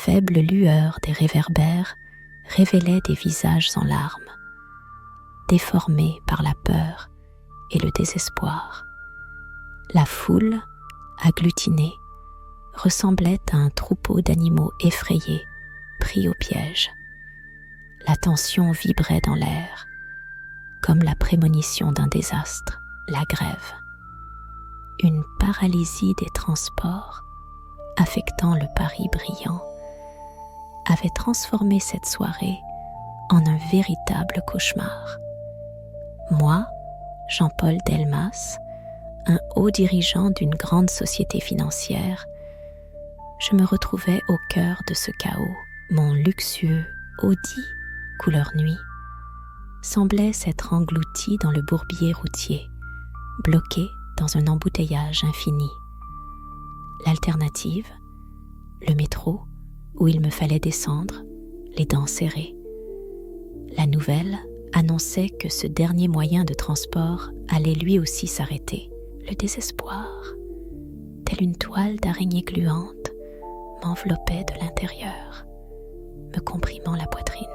faible lueur des réverbères révélait des visages en larmes, déformés par la peur et le désespoir. La foule, agglutinée, ressemblait à un troupeau d'animaux effrayés, pris au piège. La tension vibrait dans l'air, comme la prémonition d'un désastre, la grève. Une paralysie des transports, affectant le Paris brillant, avait transformé cette soirée en un véritable cauchemar. Moi, Jean-Paul Delmas, un haut dirigeant d'une grande société financière, je me retrouvais au cœur de ce chaos. Mon luxueux Audi, couleur nuit, semblait s'être englouti dans le bourbier routier, bloqué dans un embouteillage infini. L'alternative, le métro, où il me fallait descendre, les dents serrées. La nouvelle annonçait que ce dernier moyen de transport allait lui aussi s'arrêter. Le désespoir, tel une toile d'araignée gluante, m'enveloppait de l'intérieur, me comprimant la poitrine.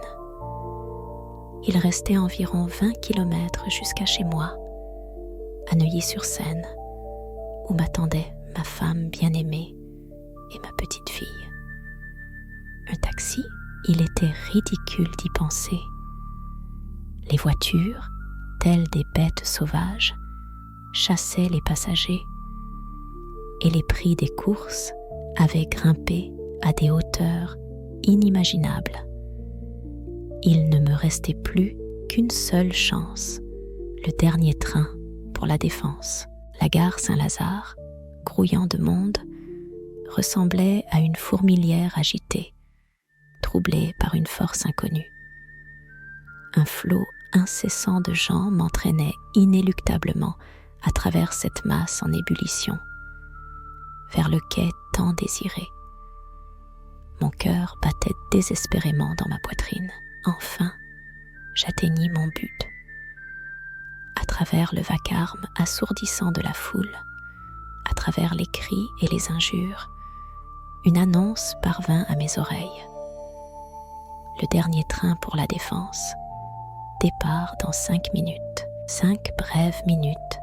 Il restait environ 20 kilomètres jusqu'à chez moi, à Neuilly-sur-Seine, où m'attendait ma femme bien-aimée et ma petite fille. Un taxi, il était ridicule d'y penser. Les voitures, telles des bêtes sauvages, chassaient les passagers, et les prix des courses avaient grimpé à des hauteurs inimaginables. Il ne me restait plus qu'une seule chance, le dernier train pour la Défense. La gare Saint-Lazare, grouillant de monde, ressemblait à une fourmilière agitée, troublée par une force inconnue. Un flot incessant de gens m'entraînait inéluctablement à travers cette masse en ébullition, vers le quai tant désiré. Mon cœur battait désespérément dans ma poitrine. Enfin, j'atteignis mon but. À travers le vacarme assourdissant de la foule, à travers les cris et les injures, une annonce parvint à mes oreilles. Le dernier train pour la Défense. Départ dans 5 minutes. 5 brèves minutes,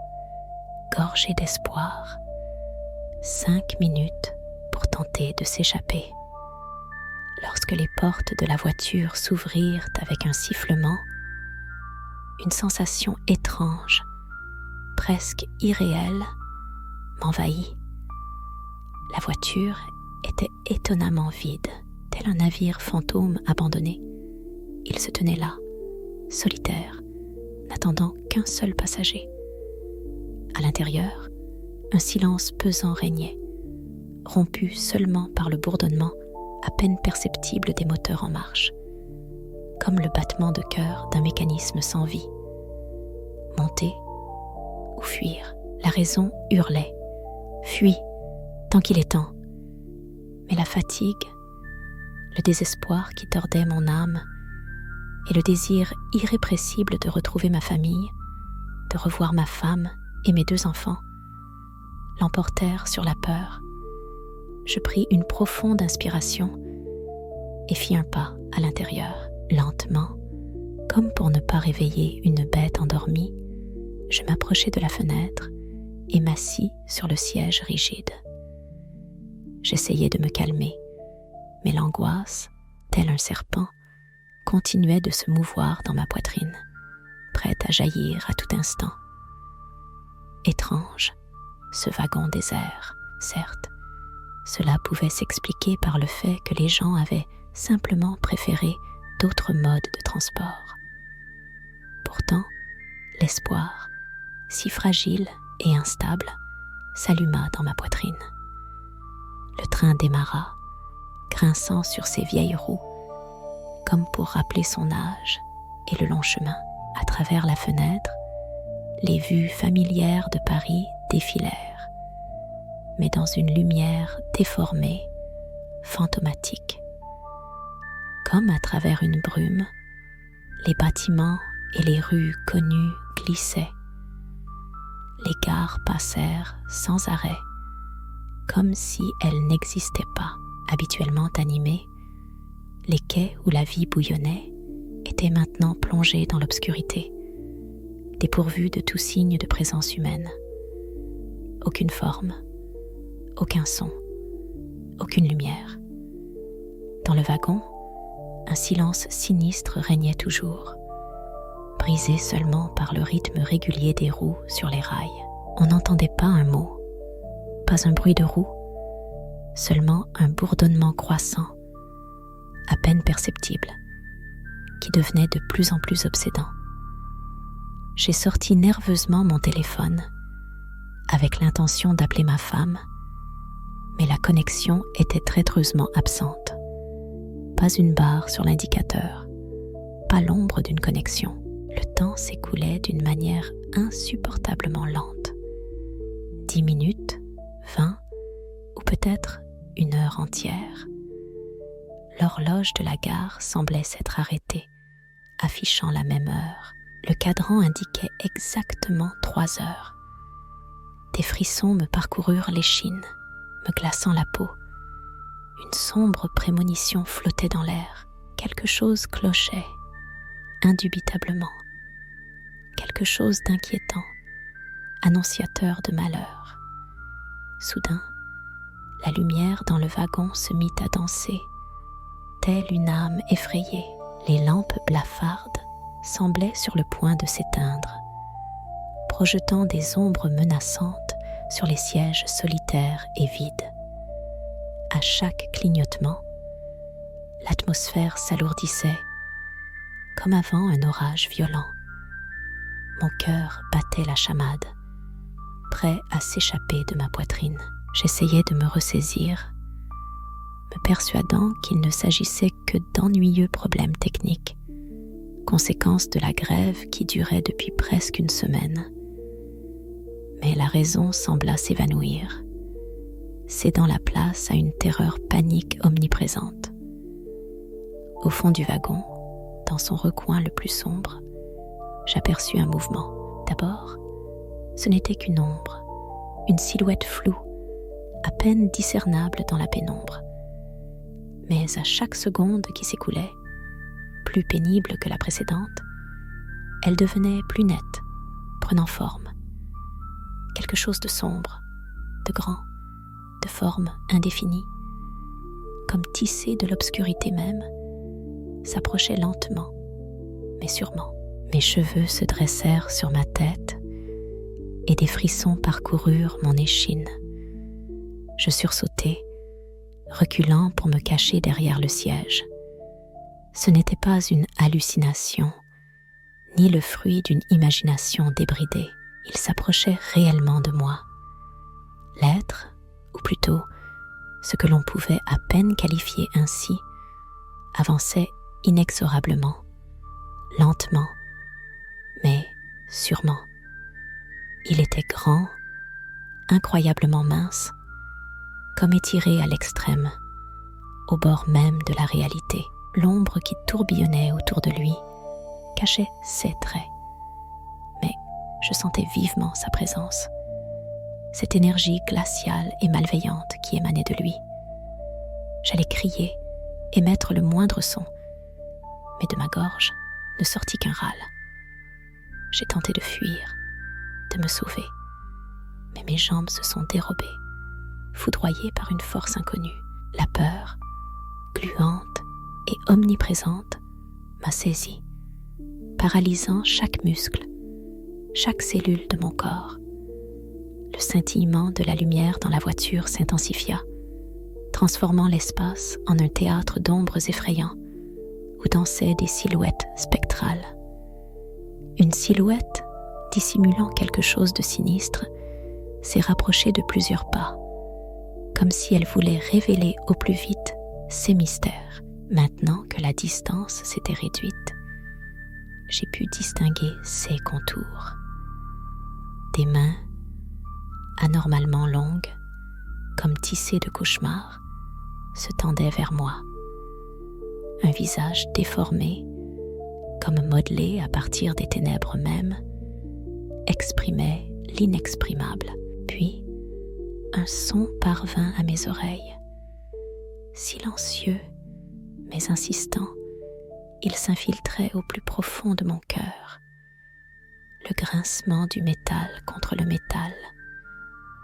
gorgées d'espoir. 5 minutes pour tenter de s'échapper. Lorsque les portes de la voiture s'ouvrirent avec un sifflement, une sensation étrange, presque irréelle, m'envahit. La voiture était étonnamment vide, tel un navire fantôme abandonné. Il se tenait là, solitaire, n'attendant qu'un seul passager. À l'intérieur, un silence pesant régnait, rompu seulement par le bourdonnement à peine perceptible des moteurs en marche, comme le battement de cœur d'un mécanisme sans vie. Monter ou fuir, la raison hurlait. Fuis, tant qu'il est temps. Mais la fatigue, le désespoir qui tordait mon âme et le désir irrépressible de retrouver ma famille, de revoir ma femme et mes 2 enfants, l'emportèrent sur la peur. Je pris une profonde inspiration et fis un pas à l'intérieur. Lentement, comme pour ne pas réveiller une bête endormie, je m'approchai de la fenêtre et m'assis sur le siège rigide. J'essayais de me calmer, mais l'angoisse, tel un serpent, continuait de se mouvoir dans ma poitrine, prête à jaillir à tout instant. Étrange, ce wagon désert, certes. Cela pouvait s'expliquer par le fait que les gens avaient simplement préféré d'autres modes de transport. Pourtant, l'espoir, si fragile et instable, s'alluma dans ma poitrine. Le train démarra, grinçant sur ses vieilles roues, comme pour rappeler son âge et le long chemin. À travers la fenêtre, les vues familières de Paris défilèrent, mais dans une lumière déformée, fantomatique. Comme à travers une brume, les bâtiments et les rues connues glissaient. Les gares passèrent sans arrêt, comme si elles n'existaient pas. Habituellement animées, Les quais où la vie bouillonnait étaient maintenant plongés dans l'obscurité, dépourvus de tout signe de présence humaine. Aucune forme, aucun son, aucune lumière. Dans le wagon, un silence sinistre régnait toujours, brisé seulement par le rythme régulier des roues sur les rails. On n'entendait pas un mot, pas un bruit de roue, seulement un bourdonnement croissant, à peine perceptible, qui devenait de plus en plus obsédant. J'ai sorti nerveusement mon téléphone, avec l'intention d'appeler ma femme, mais la connexion était traîtreusement absente. Pas une barre sur l'indicateur, pas l'ombre d'une connexion. Le temps s'écoulait d'une manière insupportablement lente. 10 minutes, 20, ou peut-être 1 heure entière. L'horloge de la gare semblait s'être arrêtée, affichant la même heure. Le cadran indiquait exactement 3 heures. Des frissons me parcoururent l'échine, me glaçant la peau. Une sombre prémonition flottait dans l'air. Quelque chose clochait, indubitablement. Quelque chose d'inquiétant, annonciateur de malheur. Soudain, la lumière dans le wagon se mit à danser, telle une âme effrayée. Les lampes blafardes semblaient sur le point de s'éteindre, projetant des ombres menaçantes sur les sièges solitaires et vides. À chaque clignotement, l'atmosphère s'alourdissait, comme avant un orage violent. Mon cœur battait la chamade, prêt à s'échapper de ma poitrine. J'essayais de me ressaisir, me persuadant qu'il ne s'agissait que d'ennuyeux problèmes techniques, conséquence de la grève qui durait depuis presque 1 semaine. Mais la raison sembla s'évanouir, cédant la place à une terreur panique omniprésente. Au fond du wagon, dans son recoin le plus sombre, j'aperçus un mouvement. D'abord, ce n'était qu'une ombre, une silhouette floue, à peine discernable dans la pénombre. Mais à chaque seconde qui s'écoulait, plus pénible que la précédente, elle devenait plus nette, prenant forme. Quelque chose de sombre, de grand, de forme indéfinie, comme tissé de l'obscurité même, s'approchait lentement, mais sûrement. Mes cheveux se dressèrent sur ma tête et des frissons parcoururent mon échine. Je sursautai, reculant pour me cacher derrière le siège. Ce n'était pas une hallucination, ni le fruit d'une imagination débridée. Il s'approchait réellement de moi. L'être, ou plutôt ce que l'on pouvait à peine qualifier ainsi, avançait inexorablement, lentement, mais sûrement. Il était grand, incroyablement mince, comme étiré à l'extrême, au bord même de la réalité. L'ombre qui tourbillonnait autour de lui cachait ses traits, mais je sentais vivement sa présence, cette énergie glaciale et malveillante qui émanait de lui. J'allais crier, émettre le moindre son, mais de ma gorge ne sortit qu'un râle. J'ai tenté de fuir, de me sauver, mais mes jambes se sont dérobées, foudroyées par une force inconnue. La peur, gluante et omniprésente, m'a saisi, paralysant chaque muscle, chaque cellule de mon corps. Le scintillement de la lumière dans la voiture s'intensifia, transformant l'espace en un théâtre d'ombres effrayants où dansaient des silhouettes spectrales. Une silhouette, dissimulant quelque chose de sinistre, s'est rapprochée de plusieurs pas, comme si elle voulait révéler au plus vite ses mystères. Maintenant que la distance s'était réduite, j'ai pu distinguer ses contours. Des mains, anormalement longues, comme tissées de cauchemars, se tendaient vers moi. Un visage déformé, comme modelé à partir des ténèbres mêmes, exprimait l'inexprimable. Puis, un son parvint à mes oreilles, silencieux mais mais insistant, il s'infiltrait au plus profond de mon cœur. Le grincement du métal contre le métal,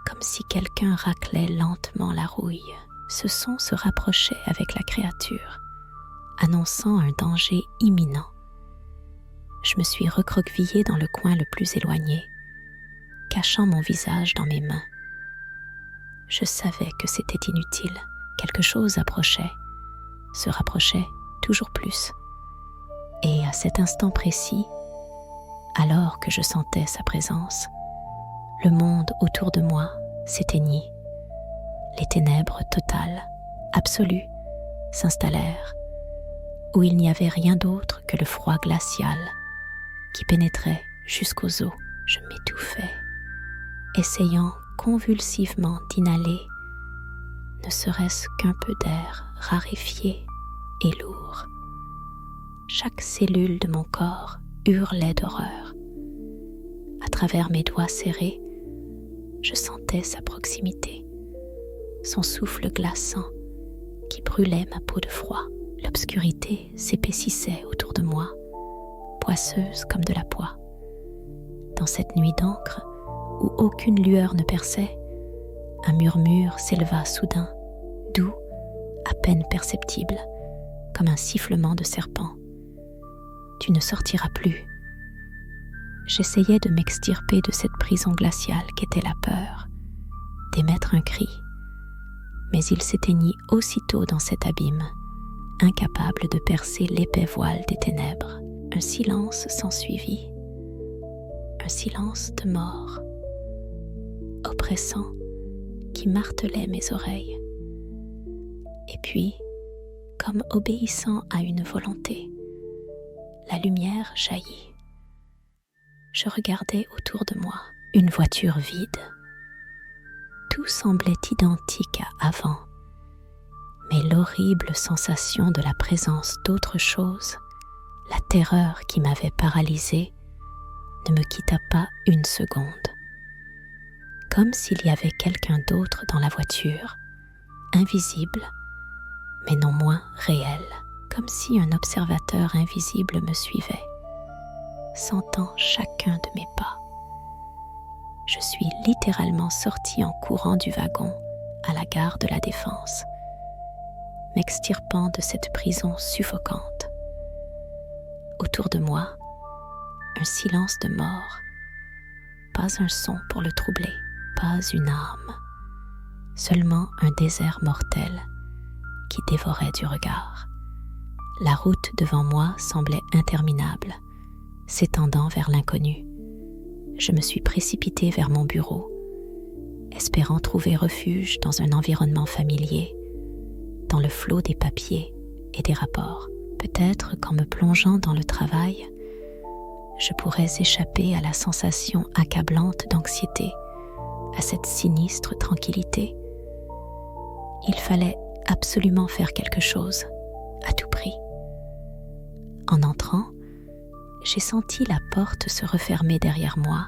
comme si quelqu'un raclait lentement la rouille. Ce son se rapprochait avec la créature, annonçant un danger imminent. Je me suis recroquevillée dans le coin le plus éloigné, cachant mon visage dans mes mains. Je savais que c'était inutile. Quelque chose approchait, se rapprochait toujours plus. Et à cet instant précis, alors que je sentais sa présence, le monde autour de moi s'éteignit. Les ténèbres totales, absolues, s'installèrent, où il n'y avait rien d'autre que le froid glacial qui pénétrait jusqu'aux os. Je m'étouffais, essayant convulsivement d'inhaler ne serait-ce qu'un peu d'air raréfié et lourd. Chaque cellule de mon corps hurlait d'horreur. À travers mes doigts serrés, je sentais sa proximité, son souffle glaçant qui brûlait ma peau de froid. L'obscurité s'épaississait autour de moi, poisseuse comme de la poix. Dans cette nuit d'encre, où aucune lueur ne perçait, un murmure s'éleva soudain, doux, à peine perceptible, comme un sifflement de serpent. « Tu ne sortiras plus. » J'essayais de m'extirper de cette prison glaciale qu'était la peur, d'émettre un cri, mais il s'éteignit aussitôt dans cet abîme, incapable de percer l'épais voile des ténèbres. Un silence s'ensuivit, un silence de mort, oppressant, qui martelait mes oreilles. Et puis, comme obéissant à une volonté, la lumière jaillit. Je regardais autour de moi, une voiture vide. Tout semblait identique à avant, mais l'horrible sensation de la présence d'autre chose, la terreur qui m'avait paralysée, ne me quitta pas une seconde. Comme s'il y avait quelqu'un d'autre dans la voiture, invisible, mais non moins réel, comme si un observateur invisible me suivait, sentant chacun de mes pas. Je suis littéralement sortie en courant du wagon à la gare de la Défense, m'extirpant de cette prison suffocante. Autour de moi, un silence de mort, pas un son pour le troubler, pas une âme, seulement un désert mortel qui dévorait du regard. La route devant moi semblait interminable, s'étendant vers l'inconnu. Je me suis précipitée vers mon bureau, espérant trouver refuge dans un environnement familier, dans le flot des papiers et des rapports. Peut-être qu'en me plongeant dans le travail, je pourrais échapper à la sensation accablante d'anxiété, à cette sinistre tranquillité. Il fallait absolument faire quelque chose, à tout prix. En entrant, j'ai senti la porte se refermer derrière moi,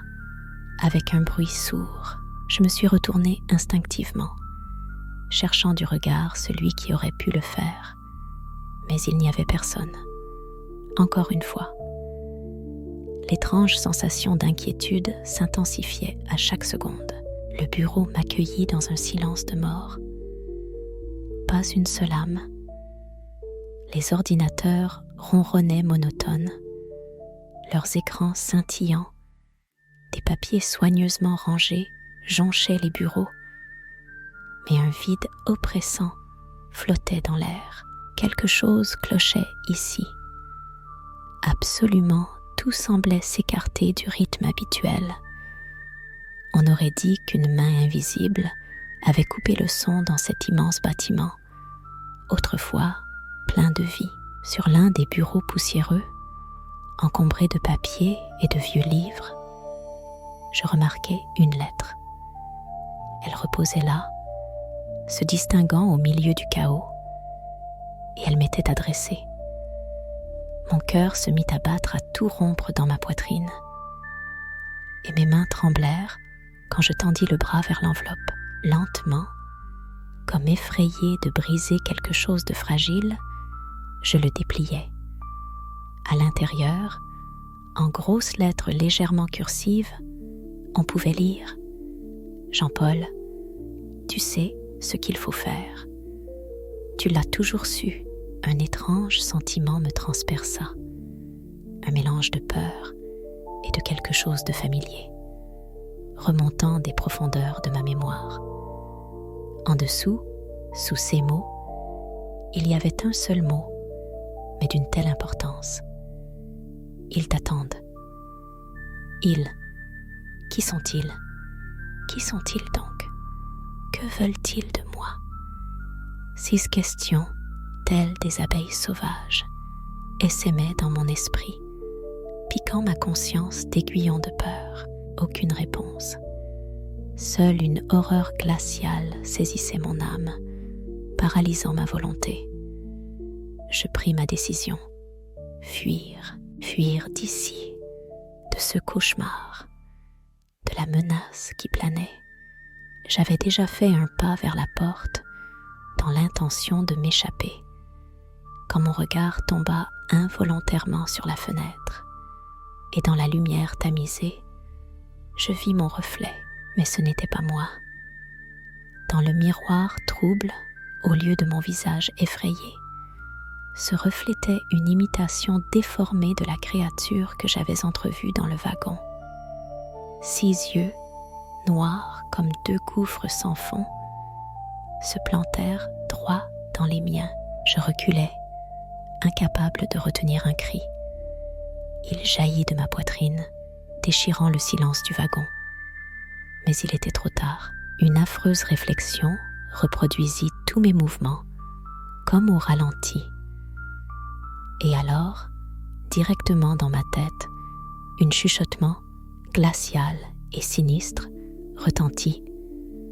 avec un bruit sourd. Je me suis retournée instinctivement, cherchant du regard celui qui aurait pu le faire. Mais il n'y avait personne. Encore une fois. L'étrange sensation d'inquiétude s'intensifiait à chaque seconde. Le bureau m'accueillit dans un silence de mort. Pas une seule âme. Les ordinateurs ronronnaient monotones, leurs écrans scintillants. Des papiers soigneusement rangés jonchaient les bureaux, mais un vide oppressant flottait dans l'air. Quelque chose clochait ici. Absolument tout semblait s'écarter du rythme habituel. On aurait dit qu'une main invisible avait coupé le son dans cet immense bâtiment, autrefois plein de vie. Sur l'un des bureaux poussiéreux, encombrés de papiers et de vieux livres, je remarquai une lettre. Elle reposait là, se distinguant au milieu du chaos, et elle m'était adressée. Mon cœur se mit à battre à tout rompre dans ma poitrine, et mes mains tremblèrent quand je tendis le bras vers l'enveloppe. Lentement, comme effrayée de briser quelque chose de fragile, Je le dépliai. À l'intérieur, en grosses lettres légèrement cursives, on pouvait lire « Jean-Paul, tu sais ce qu'il faut faire. Tu l'as toujours su. » Un étrange sentiment me transperça, un mélange de peur et de quelque chose de familier, remontant des profondeurs de ma mémoire. En dessous, sous ces mots, il y avait un seul mot, mais d'une telle importance. Ils t'attendent. Ils. Qui sont-ils? Qui sont-ils donc? Que veulent-ils de moi? 6 questions, telles des abeilles sauvages, essaimaient dans mon esprit, piquant ma conscience d'aiguillons de peur. Aucune réponse. Seule une horreur glaciale saisissait mon âme, paralysant ma volonté. Je pris ma décision. Fuir d'ici, de ce cauchemar, de la menace qui planait. J'avais déjà fait un pas vers la porte, dans l'intention de m'échapper, quand mon regard tomba involontairement sur la fenêtre, et dans la lumière tamisée, je vis mon reflet, mais ce n'était pas moi. Dans le miroir trouble, au lieu de mon visage effrayé, se reflétait une imitation déformée de la créature que j'avais entrevue dans le wagon. 6 yeux, noirs comme 2 gouffres sans fond, se plantèrent droit dans les miens. Je reculai, incapable de retenir un cri. Il jaillit de ma poitrine, déchirant le silence du wagon. Mais il était trop tard. Une affreuse réflexion reproduisit tous mes mouvements, comme au ralenti. Et alors, directement dans ma tête, un chuchotement glacial et sinistre retentit.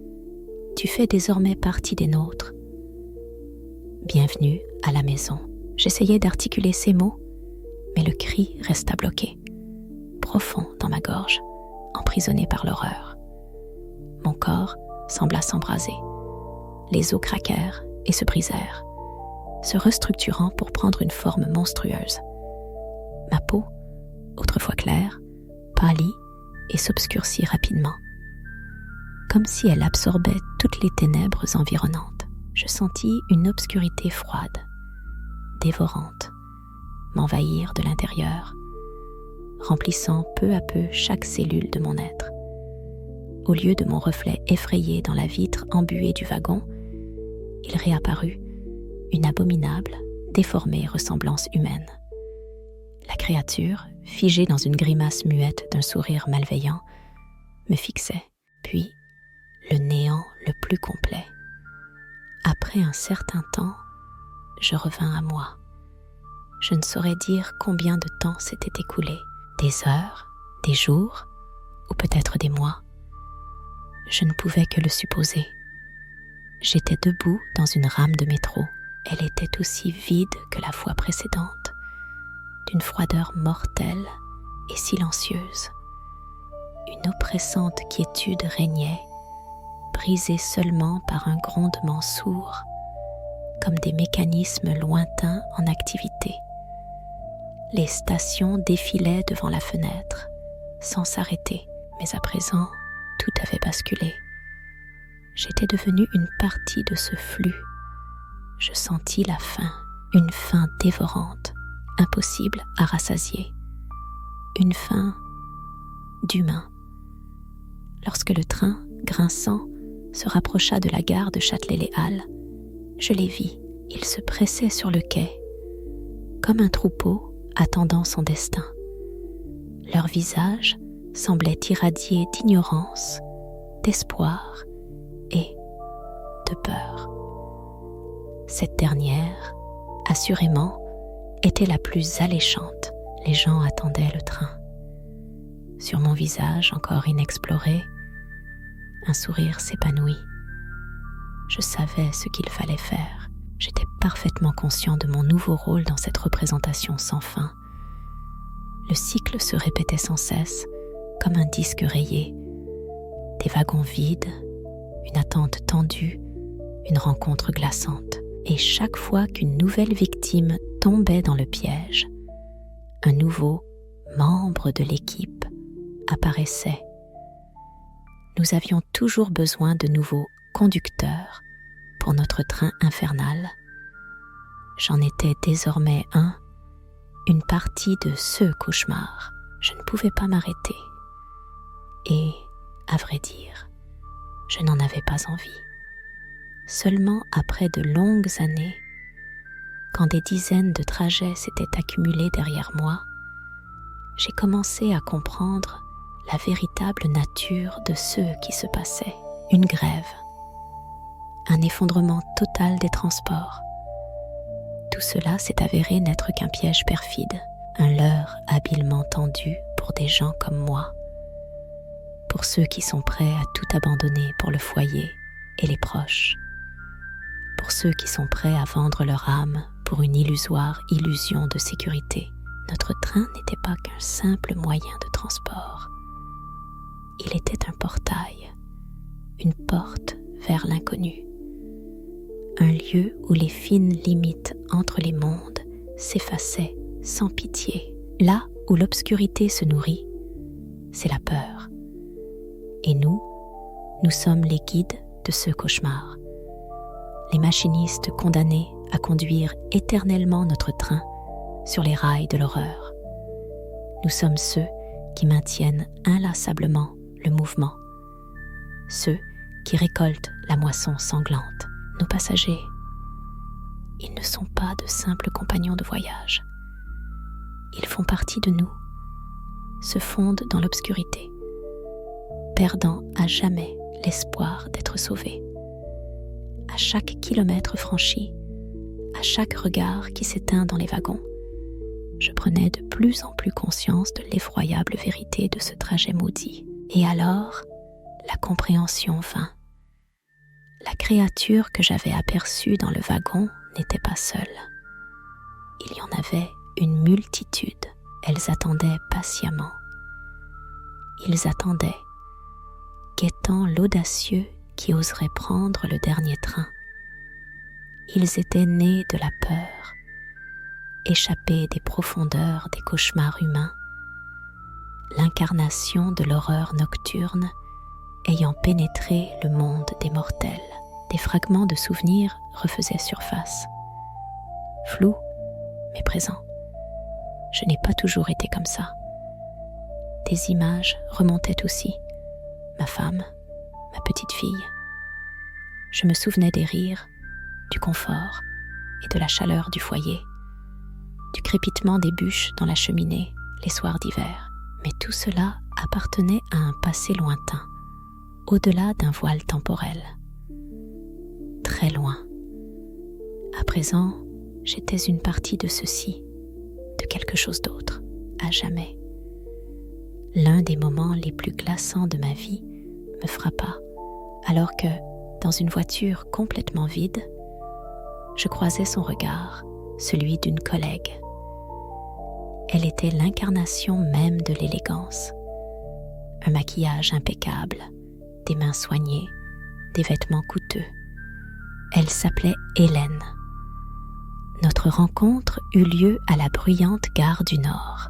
« Tu fais désormais partie des nôtres. Bienvenue à la maison. » J'essayais d'articuler ces mots, mais le cri resta bloqué, profond dans ma gorge, emprisonné par l'horreur. Mon corps sembla s'embraser. Les os craquèrent et se brisèrent, se restructurant pour prendre une forme monstrueuse. Ma peau, autrefois claire, pâlit et s'obscurcit rapidement, comme si elle absorbait toutes les ténèbres environnantes. Je sentis une obscurité froide, dévorante, m'envahir de l'intérieur, remplissant peu à peu chaque cellule de mon être. Au lieu de mon reflet effrayé dans la vitre embuée du wagon, il réapparut une abominable, déformée ressemblance humaine. La créature, figée dans une grimace muette d'un sourire malveillant, me fixait, puis le néant le plus complet. Après un certain temps, je revins à moi. Je ne saurais dire combien de temps s'était écoulé, des heures, des jours, ou peut-être des mois. Je ne pouvais que le supposer. J'étais debout dans une rame de métro. Elle était aussi vide que la fois précédente, d'une froideur mortelle et silencieuse. Une oppressante quiétude régnait, brisée seulement par un grondement sourd, comme des mécanismes lointains en activité. Les stations défilaient devant la fenêtre, sans s'arrêter, mais à présent, tout avait basculé. J'étais devenue une partie de ce flux. Je sentis la faim, une faim dévorante, impossible à rassasier. Une faim d'humain. Lorsque le train, grinçant, se rapprocha de la gare de Châtelet-les-Halles, je les vis. Ils se pressaient sur le quai, comme un troupeau attendant son destin. Leurs visages semblaient irradier d'ignorance, d'espoir et de peur. Cette dernière, assurément, était la plus alléchante. Les gens attendaient le train. Sur mon visage encore inexploré, un sourire s'épanouit. Je savais ce qu'il fallait faire. J'étais parfaitement conscient de mon nouveau rôle dans cette représentation sans fin. Le cycle se répétait sans cesse, comme un disque rayé. Des wagons vides, une attente tendue, une rencontre glaçante. Et chaque fois qu'une nouvelle victime tombait dans le piège, un nouveau membre de l'équipe apparaissait. Nous avions toujours besoin de nouveaux conducteurs pour notre train infernal. J'en étais désormais une partie de ce cauchemar. Je ne pouvais pas m'arrêter. Et, à vrai dire, je n'en avais pas envie. Seulement après de longues années, quand des dizaines de trajets s'étaient accumulés derrière moi, j'ai commencé à comprendre la véritable nature de ce qui se passait. Une grève, un effondrement total des transports. Tout cela s'est avéré n'être qu'un piège perfide, un leurre habilement tendu pour des gens comme moi, pour ceux qui sont prêts à tout abandonner pour le foyer et les proches, pour ceux qui sont prêts à vendre leur âme pour une illusoire illusion de sécurité. Notre train n'était pas qu'un simple moyen de transport. Il était un portail, une porte vers l'inconnu, un lieu où les fines limites entre les mondes s'effaçaient sans pitié. Là où l'obscurité se nourrit, c'est la peur. Et nous sommes les guides de ce cauchemar, les machinistes condamnés à conduire éternellement notre train sur les rails de l'horreur. Nous sommes ceux qui maintiennent inlassablement le mouvement, ceux qui récoltent la moisson sanglante. Nos passagers, ils ne sont pas de simples compagnons de voyage. Ils font partie de nous, se fondent dans l'obscurité, perdant à jamais l'espoir d'être sauvés. À chaque kilomètre franchi, à chaque regard qui s'éteint dans les wagons, je prenais de plus en plus conscience de l'effroyable vérité de ce trajet maudit. Et alors, la compréhension vint. La créature que j'avais aperçue dans le wagon n'était pas seule. Il y en avait une multitude. Elles attendaient patiemment. Ils attendaient, guettant l'audacieux qui oserait prendre le dernier train. Ils étaient nés de la peur, échappés des profondeurs des cauchemars humains, l'incarnation de l'horreur nocturne ayant pénétré le monde des mortels. Des fragments de souvenirs refaisaient surface. Flous, mais présents. Je n'ai pas toujours été comme ça. Des images remontaient aussi. Ma femme, ma petite fille. Je me souvenais des rires, du confort et de la chaleur du foyer, du crépitement des bûches dans la cheminée les soirs d'hiver. Mais tout cela appartenait à un passé lointain, au-delà d'un voile temporel. Très loin. À présent, j'étais une partie de ceci, de quelque chose d'autre, à jamais. L'un des moments les plus glaçants de ma vie me frappa, alors que, dans une voiture complètement vide, je croisais son regard, celui d'une collègue. Elle était l'incarnation même de l'élégance. Un maquillage impeccable, des mains soignées, des vêtements coûteux. Elle s'appelait Hélène. Notre rencontre eut lieu à la bruyante gare du Nord.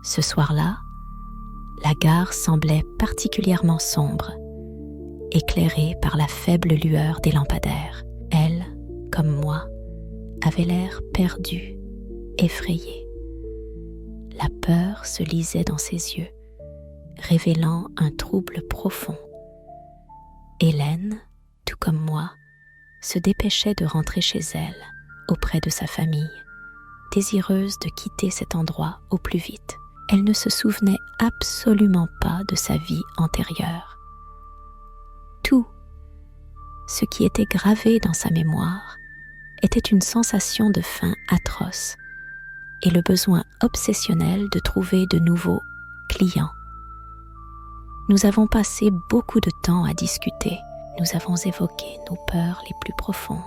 Ce soir-là, la gare semblait particulièrement sombre, éclairée par la faible lueur des lampadaires. Elle, comme moi, avait l'air perdue, effrayée. La peur se lisait dans ses yeux, révélant un trouble profond. Hélène, tout comme moi, se dépêchait de rentrer chez elle, auprès de sa famille, désireuse de quitter cet endroit au plus vite. Elle ne se souvenait absolument pas de sa vie antérieure. Tout ce qui était gravé dans sa mémoire était une sensation de faim atroce et le besoin obsessionnel de trouver de nouveaux clients. Nous avons passé beaucoup de temps à discuter. Nous avons évoqué nos peurs les plus profondes,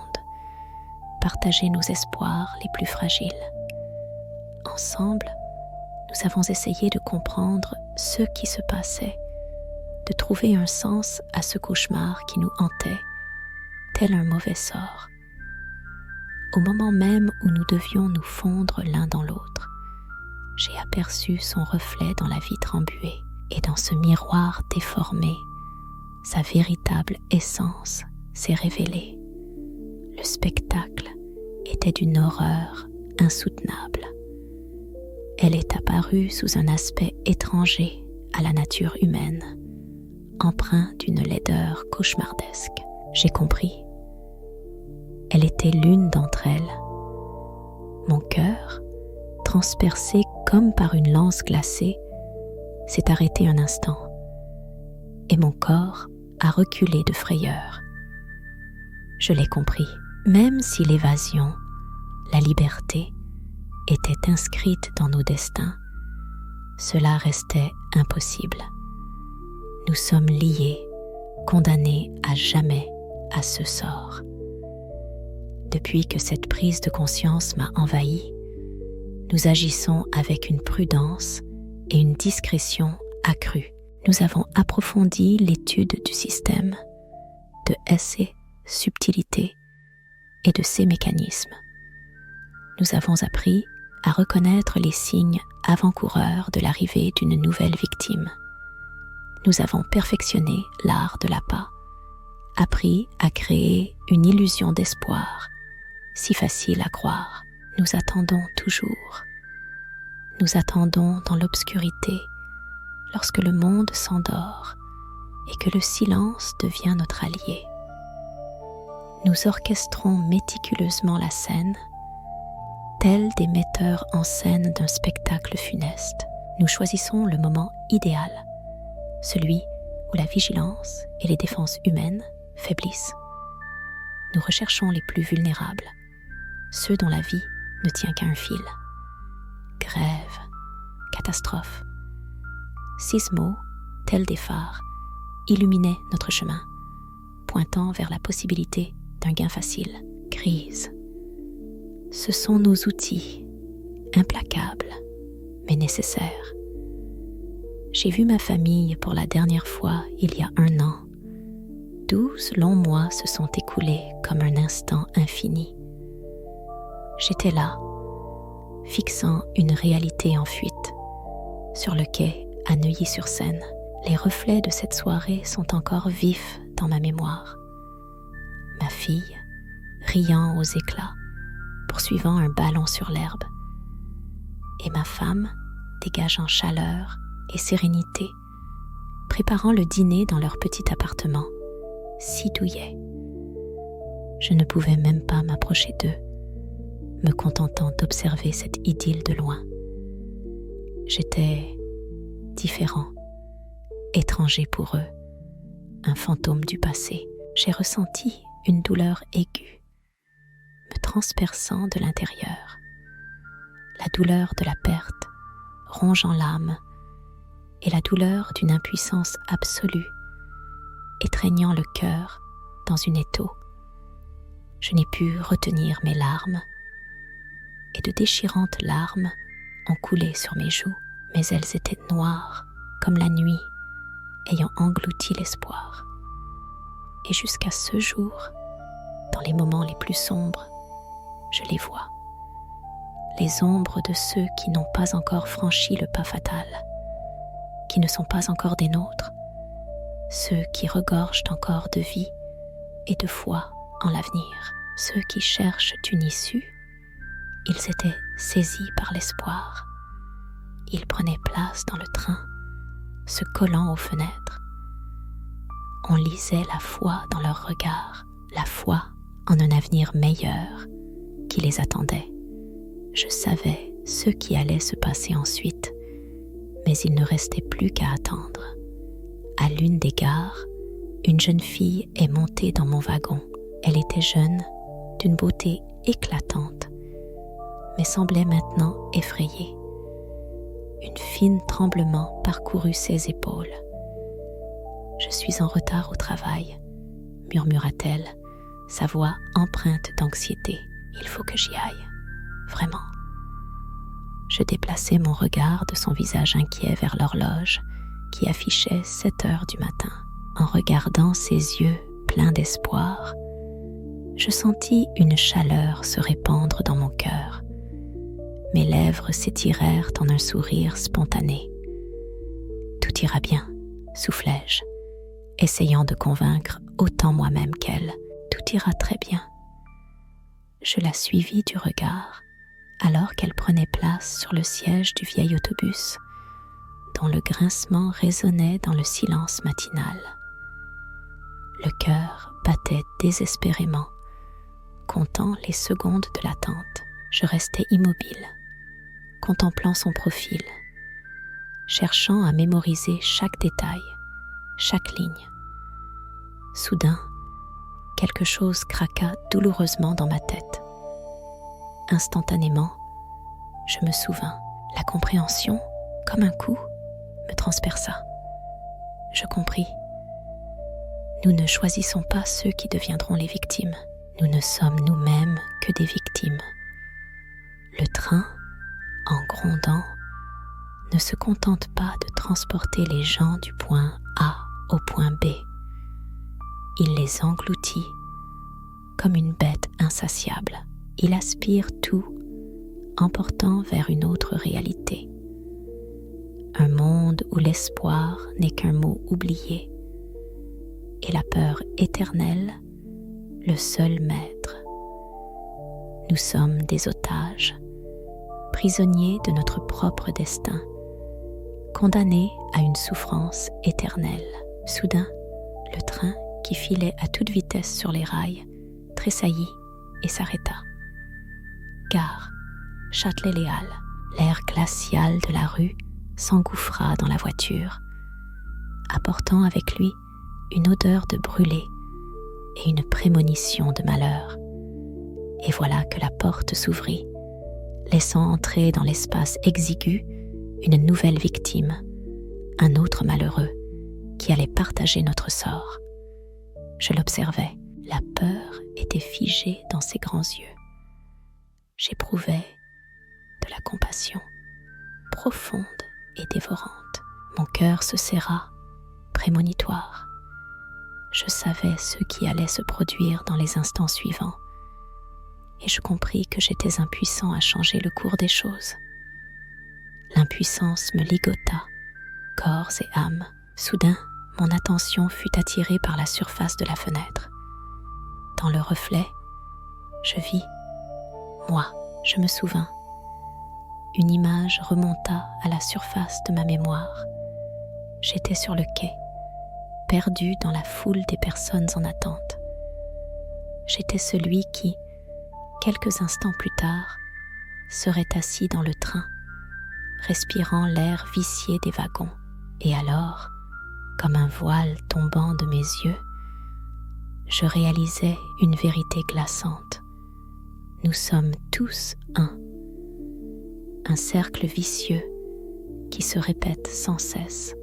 partagé nos espoirs les plus fragiles. Ensemble, nous avons essayé de comprendre ce qui se passait, de trouver un sens à ce cauchemar qui nous hantait, tel un mauvais sort. au moment même où nous devions nous fondre l'un dans l'autre, j'ai aperçu son reflet dans la vitre embuée, et dans ce miroir déformé, sa véritable essence s'est révélée. Le spectacle était d'une horreur insoutenable. Elle est apparue sous un aspect étranger à la nature humaine, empreint d'une laideur cauchemardesque. J'ai compris. Elle était l'une d'entre elles. Mon cœur, transpercé comme par une lance glacée, s'est arrêté un instant, et mon corps a reculé de frayeur. Je l'ai compris. Même si l'évasion, la liberté, étaient inscrites dans nos destins, cela restait impossible. Nous sommes liés, condamnés à jamais à ce sort. Depuis que cette prise de conscience m'a envahi, nous agissons avec une prudence et une discrétion accrues. Nous avons approfondi l'étude du système, de ses subtilités et de ses mécanismes. Nous avons appris à reconnaître les signes avant-coureurs de l'arrivée d'une nouvelle victime. Nous avons perfectionné l'art de l'appât, appris à créer une illusion d'espoir, si facile à croire. Nous attendons toujours. Nous attendons dans l'obscurité, lorsque le monde s'endort et que le silence devient notre allié. Nous orchestrons méticuleusement la scène, tels des metteurs en scène d'un spectacle funeste. Nous choisissons le moment idéal, celui où la vigilance et les défenses humaines faiblissent. Nous recherchons les plus vulnérables, ceux dont la vie ne tient qu'à un fil. Grève, catastrophe, sismos, tels des phares, illuminaient notre chemin, pointant vers la possibilité d'un gain facile. Crise. Ce sont nos outils, implacables, mais nécessaires. J'ai vu ma famille pour la dernière fois il y a 1 an. 12 longs mois se sont écoulés comme un instant infini. J'étais là, fixant une réalité en fuite. Sur le quai, à Neuilly-sur-Seine, les reflets de cette soirée sont encore vifs dans ma mémoire. Ma fille, riant aux éclats, poursuivant un ballon sur l'herbe, et ma femme, dégageant chaleur et sérénité, préparant le dîner dans leur petit appartement, si douillet. Je ne pouvais même pas m'approcher d'eux, me contentant d'observer cette idylle de loin. J'étais différent, étranger pour eux, un fantôme du passé. J'ai ressenti une douleur aiguë, me transperçant de l'intérieur. La douleur de la perte, rongeant l'âme, et la douleur d'une impuissance absolue, étreignant le cœur dans une étau. Je n'ai pu retenir mes larmes, et de déchirantes larmes ont coulé sur mes joues, mais elles étaient noires comme la nuit, ayant englouti l'espoir. Et jusqu'à ce jour, dans les moments les plus sombres, je les vois. Les ombres de ceux qui n'ont pas encore franchi le pas fatal, qui ne sont pas encore des nôtres, ceux qui regorgent encore de vie et de foi en l'avenir, ceux qui cherchent une issue. Ils étaient saisis par l'espoir. Ils prenaient place dans le train, se collant aux fenêtres. On lisait la foi dans leurs regards, la foi en un avenir meilleur qui les attendait. Je savais ce qui allait se passer ensuite, mais il ne restait plus qu'à attendre. À l'une des gares, une jeune fille est montée dans mon wagon. Elle était jeune, d'une beauté éclatante, mais semblait maintenant effrayée. Une fine tremblement parcourut ses épaules. « Je suis en retard au travail », murmura-t-elle, sa voix empreinte d'anxiété. « Il faut que j'y aille, vraiment. » Je déplaçai mon regard de son visage inquiet vers l'horloge qui affichait 7 heures du matin. En regardant ses yeux pleins d'espoir, Je sentis une chaleur se répandre dans mon cœur. Mes lèvres s'étirèrent en un sourire spontané. « Tout ira bien », soufflai-je, essayant de convaincre autant moi-même qu'elle. « Tout ira très bien ». Je la suivis du regard, alors qu'elle prenait place sur le siège du vieil autobus, dont le grincement résonnait dans le silence matinal. Le cœur battait désespérément, comptant les secondes de l'attente. Je restais immobile, contemplant son profil, cherchant à mémoriser chaque détail, chaque ligne. Soudain, quelque chose craqua douloureusement dans ma tête. Instantanément, je me souvins. La compréhension, comme un coup, me transperça. Je compris. Nous ne choisissons pas ceux qui deviendront les victimes. Nous ne sommes nous-mêmes que des victimes. Le train, en grondant, ne se contente pas de transporter les gens du point A au point B. Il les engloutit comme une bête insatiable. Il aspire tout, emportant vers une autre réalité. Un monde où l'espoir n'est qu'un mot oublié et la peur éternelle le seul maître. Nous sommes des otages, prisonniers de notre propre destin, condamnés à une souffrance éternelle. Soudain, le train, qui filait à toute vitesse sur les rails, tressaillit et s'arrêta. Gare, Châtelet-Les Halles. L'air glacial de la rue s'engouffra dans la voiture, apportant avec lui une odeur de brûlé et une prémonition de malheur. Et voilà que la porte s'ouvrit, laissant entrer dans l'espace exigu une nouvelle victime, un autre malheureux qui allait partager notre sort. Je l'observais, la peur était figée dans ses grands yeux. J'éprouvais de la compassion, profonde et dévorante. Mon cœur se serra, prémonitoire. Je savais ce qui allait se produire dans les instants suivants, et je compris que j'étais impuissant à changer le cours des choses. L'impuissance me ligota, corps et âme. Soudain, mon attention fut attirée par la surface de la fenêtre. Dans le reflet, je vis, moi, je me souvins. Une image remonta à la surface de ma mémoire. J'étais sur le quai, perdu dans la foule des personnes en attente. J'étais celui qui, quelques instants plus tard, serait assis dans le train, respirant l'air vicié des wagons. Et alors, comme un voile tombant de mes yeux, je réalisais une vérité glaçante. Nous sommes tous un cercle vicieux qui se répète sans cesse,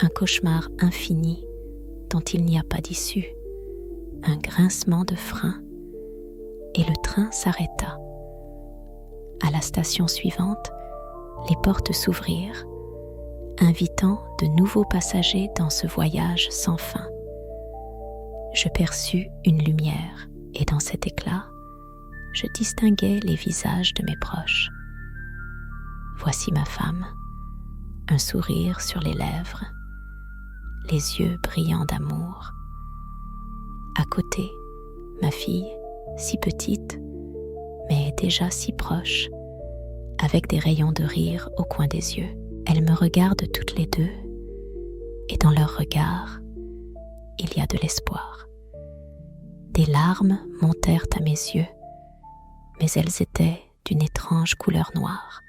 un cauchemar infini dont il n'y a pas d'issue, un grincement de frein, et le train s'arrêta. À la station suivante, les portes s'ouvrirent, invitant de nouveaux passagers dans ce voyage sans fin. Je perçus une lumière, et dans cet éclat, je distinguais les visages de mes proches. Voici ma femme, un sourire sur les lèvres, les yeux brillants d'amour. À côté, ma fille, si petite, mais déjà si proche, avec des rayons de rire au coin des yeux. Elles me regardent toutes les deux, et dans leur regard, il y a de l'espoir. Des larmes montèrent à mes yeux, mais elles étaient d'une étrange couleur noire,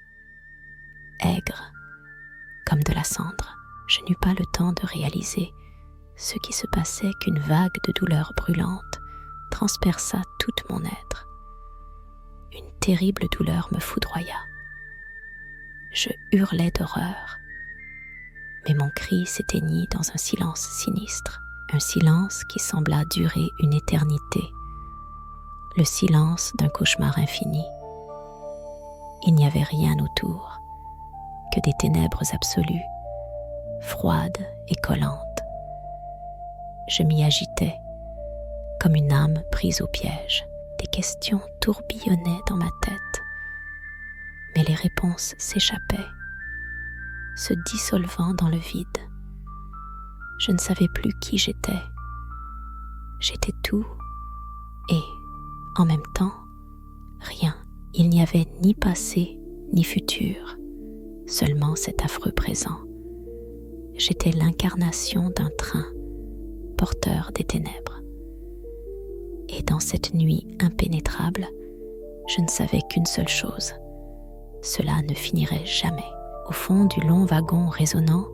aigre, comme de la cendre. Je n'eus pas le temps de réaliser ce qui se passait qu'une vague de douleur brûlante transperça tout mon être. Une terrible douleur me foudroya. Je hurlai d'horreur, mais mon cri s'éteignit dans un silence sinistre, un silence qui sembla durer une éternité, le silence d'un cauchemar infini. Il n'y avait rien autour, que des ténèbres absolues, froides et collantes. Je m'y agitais, comme une âme prise au piège. Des questions tourbillonnaient dans ma tête, mais les réponses s'échappaient, se dissolvant dans le vide. Je ne savais plus qui j'étais. J'étais tout et, en même temps, rien. Il n'y avait ni passé ni futur, seulement cet affreux présent. J'étais l'incarnation d'un train, porteur des ténèbres. Et dans cette nuit impénétrable, je ne savais qu'une seule chose. Cela ne finirait jamais. Au fond du long wagon résonnant,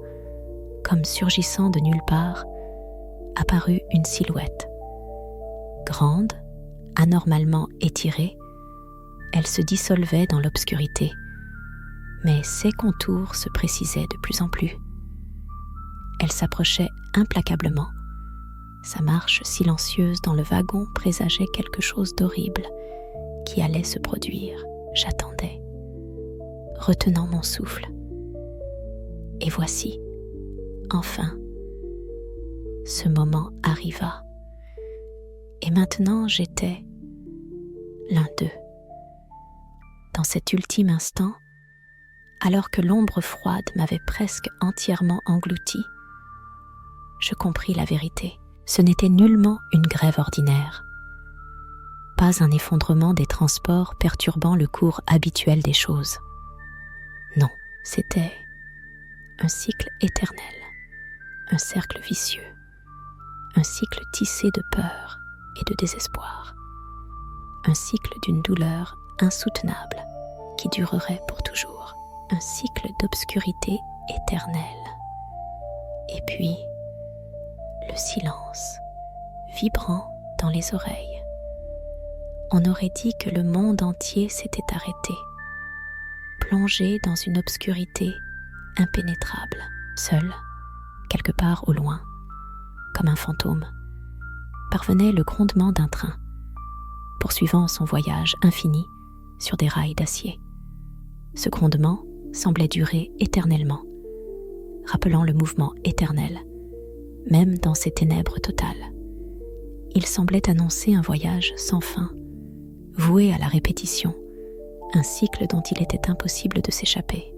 comme surgissant de nulle part, apparut une silhouette. Grande, anormalement étirée, elle se dissolvait dans l'obscurité, mais ses contours se précisaient de plus en plus. Elle s'approchait implacablement. Sa marche silencieuse dans le wagon présageait quelque chose d'horrible qui allait se produire. J'attendais, retenant mon souffle. Et voici, enfin, ce moment arriva. Et maintenant j'étais l'un d'eux. Dans cet ultime instant, alors que l'ombre froide m'avait presque entièrement englouti, je compris la vérité. Ce n'était nullement une grève ordinaire. Pas un effondrement des transports perturbant le cours habituel des choses. Non, c'était un cycle éternel, un cercle vicieux, un cycle tissé de peur et de désespoir, un cycle d'une douleur insoutenable qui durerait pour toujours, un cycle d'obscurité éternelle. Et puis, le silence, vibrant dans les oreilles. On aurait dit que le monde entier s'était arrêté, plongé dans une obscurité impénétrable, seul, quelque part au loin, comme un fantôme, parvenait le grondement d'un train, poursuivant son voyage infini sur des rails d'acier. Ce grondement semblait durer éternellement, rappelant le mouvement éternel, même dans ces ténèbres totales. Il semblait annoncer un voyage sans fin, voué à la répétition, un cycle dont il était impossible de s'échapper.